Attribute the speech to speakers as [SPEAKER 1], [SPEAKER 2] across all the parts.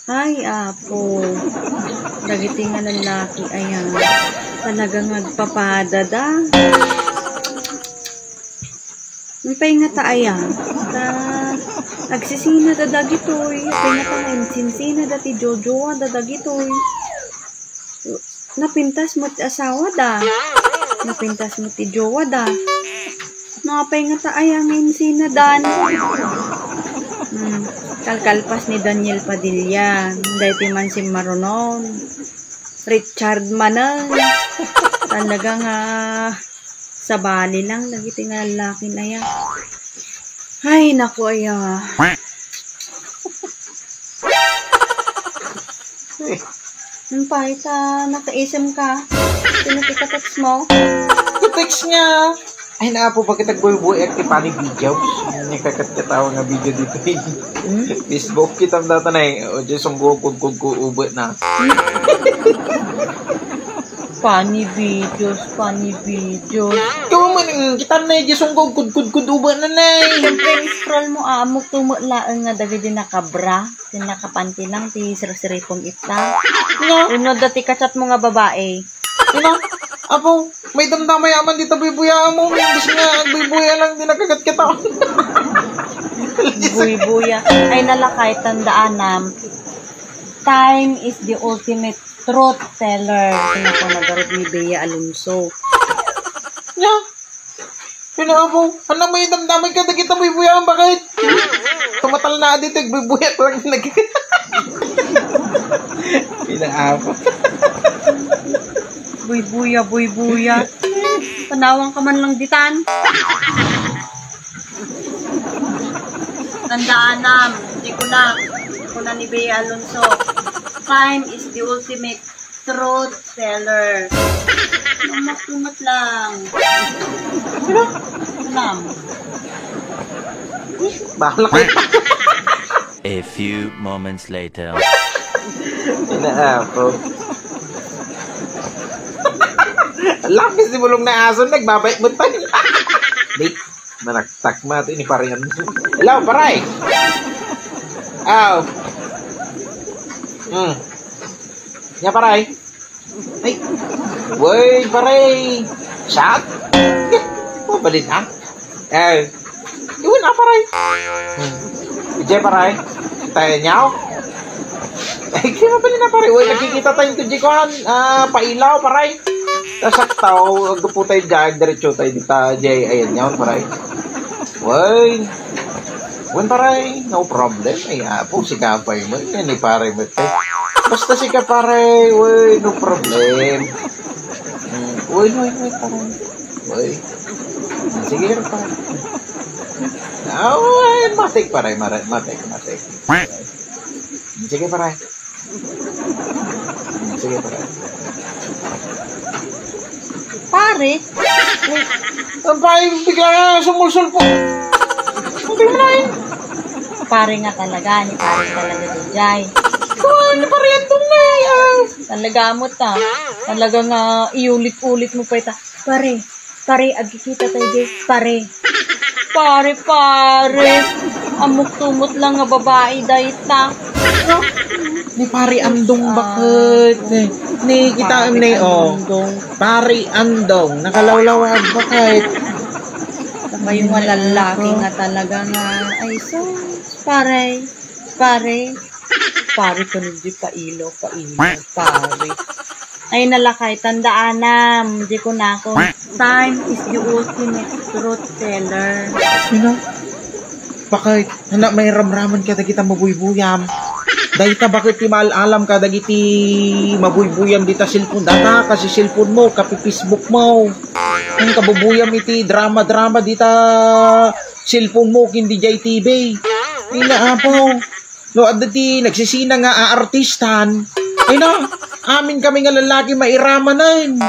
[SPEAKER 1] Ay, apo. Dagiti nga lalaki, ayan. Talagang nagpapadada. Napay nga ta, ayan. Nagsisina da dagitoy. Napay nga ta, sinsina dati Jojo, da dagitoy. Napintas mo ti asawa da. Napintas mo ti jowa da. Napay nga ta, ayan, sinsina dan. Kalkalpas ni Daniel Padilla, dahil man si Maronon, Richard Manan, talagang sa bali lang, nagiti nga lalaki na yan. Ay, naku, aya. Nung pahit, naka-ism ka, pinakikataks mo?
[SPEAKER 2] Text nga. Ay, naapo pa kita buhay-buhay at kipani videos. Yung kakat-katawa nga video dito. Facebook kita data na eh. O, dyan song gugugugubot na.
[SPEAKER 1] Funny videos.
[SPEAKER 2] Ikaw man, kita na eh. Dyan song gugugubot na na eh.
[SPEAKER 1] Siyempre, scroll mo, amok tumutlaan nga dagay din nakabra. Din nakapanti lang, ti sir-siripong ita. Unod dati kachat mo nga babae.
[SPEAKER 2] Apo, may damdamay aman dito buy-buya mo. Bis nga, buy-buya lang, di nakagat kita.
[SPEAKER 1] Buy-buya. Ay nalakay, tandaanam. Time is the ultimate truth teller. Sino ko nagarod ni Bea Alonso.
[SPEAKER 2] Sino apo, ano may damdamay ka, kita buy-buya, bakit? Tumatal na dito, buy-buya lang nagkikita. Pina-apo.
[SPEAKER 1] Buy-buya. Panawang ka man lang ditan. Tandaan hindi ko na ni Bea Alonso. Time is the ultimate truth teller. Mamat lang.
[SPEAKER 2] Bahala ka.
[SPEAKER 3] A few moments later.
[SPEAKER 2] Pina-apo. Lapis di bulong na aso, nagbabait mo tayo. Wait, manaktak mati ni parihan. Hello, paray! Aw. Nya paray? Ay, wey, paray! Shot? Oh, balit ha? Iwan na paray. Ije paray? Tayo nyaw? Ay, kaya mabali na paray. Wey, nakikita tayong tujikohan. Pailaw, paray. Tasak tao, agpo tayo dyan, diretso tayo dito, jay, ayan yun, paray. Wey, paray, no problem, ay apo, si kapay mo, yan ni paray mo, basta si kaparay, wey, no problem. Wey, paray, wey, sige, paray. Matik, paray, matik. Sige, paray. Sige, paray.
[SPEAKER 1] Pare?
[SPEAKER 2] Ang pare, bigla nga sumulsul po. Hindi mo na yun.
[SPEAKER 1] Pare nga talaga, ni pare talaga dujay.
[SPEAKER 2] Ano pare yan itong na yan?
[SPEAKER 1] Talaga mo ta. Talaga nga iulit-ulit mo pa ita. Pare, agkikita tayo guys. Pare. Amok-tumot lang nga babae dahil ta.
[SPEAKER 2] Ni pare andong bakit? Ni kita ni pare andong nakalawlawag bakit?
[SPEAKER 1] May mga lalaki nga talaga nga ay so pare ko hindi pailo pare ay nalakay tandaanam hindi ko na ako time is the ultimate truth teller.
[SPEAKER 2] Bakit? Anak may ramraman ka kita mabuybuyam. Dahil ta bakit ti alam ka dagiti mabuybuyam dita cellphone data kasi cellphone mo kapi Facebook mo. Ang kabubuyam iti drama dita cellphone mo kindi jay TV. Inaapo. No adati nagsisina nga artistan. Ay na, amin kami nga lalaki mairamanan.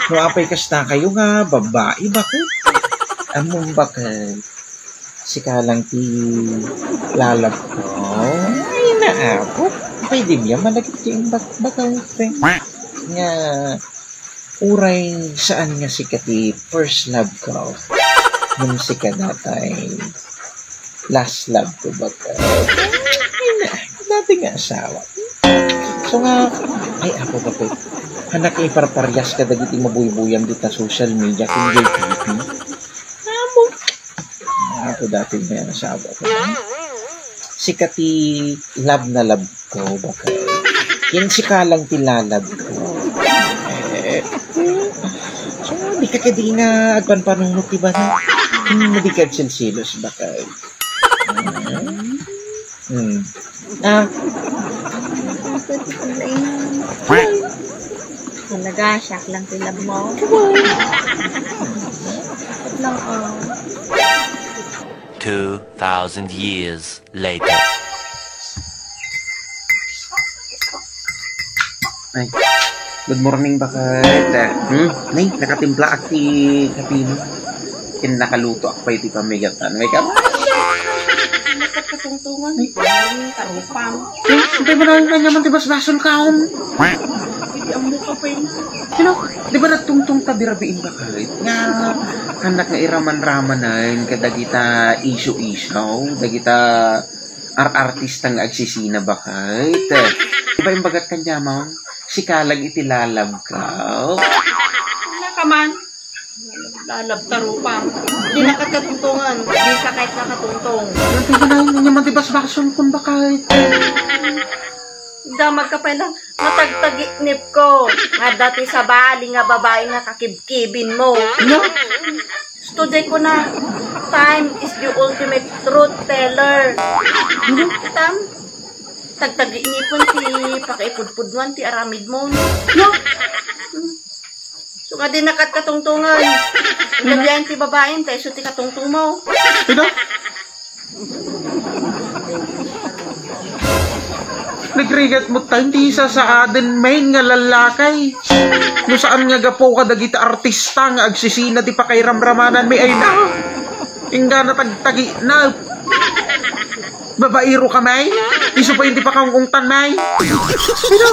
[SPEAKER 2] No apay kasta kayo nga babae bakit? Among bakit? Sika lang ti lalab ko. Apo, pwede biya malagit yung bakaw nga uray saan nga sikati first love ko nung sika natay last love ko baka asawa. So nga, ay ako ba po? Hanak ay parparyas ka dagiti mabuybuyan dito social media kung gay TV. Amo. Ako dati may asawa ko. Sikati love na love ko baka. Yan si kalang tilalab ko. So, di ka kadi nga agpan panunod diba na? Hindi ka silsilos baka.
[SPEAKER 1] Talaga, shock lang tilab mo. Lang,
[SPEAKER 3] 2,000 years later.
[SPEAKER 2] Ay, good morning bakit? Nay, nakatimpla ak ti kapino. Nakaluto ako pa iti pamigatan. May ka?
[SPEAKER 1] nakatungtungan. Tarupang.
[SPEAKER 2] Hindi ba na kanya man tibas basol kaon?
[SPEAKER 1] Hindi ang mukha pa yun.
[SPEAKER 2] Di ba nagtungtong tabirabiin ba kahit? Nga, anak nga iraman-raman na yun, kadagita issue-issue, dagita artista nga agsisina ba kahit? Di ba yung bagat kanya mo? Si Kalag itilalab ka?
[SPEAKER 1] Wala ka man. Lalab tarupang. Hindi nakatungtungan. Hindi ka kahit nakatungtong.
[SPEAKER 2] Di ba na yun naman tibas basol kung ba kahit?
[SPEAKER 1] Damag ka pala, matagtagiknip ko. Nga dati sa bali nga babae nga kakibkibin mo.
[SPEAKER 2] No?
[SPEAKER 1] Study ko na, time is the ultimate truth teller. Tam, tagtagiknipon ti pakaipudpudwan ti aramid mo. No? So nga din nakatungtungan. Gagyan ti babae, tayo so ti katungtung mo.
[SPEAKER 2] Ito? Nagrigat mo tayo, hindi isa sa aden main nga lalakay. No saan nga gapo ka dagita artista nga agsisina di pa kay ramramanan may ay na. Ingga na tagtagi na. Babairo ka may? Iso pa hindi pa kang ungtan may? Sino?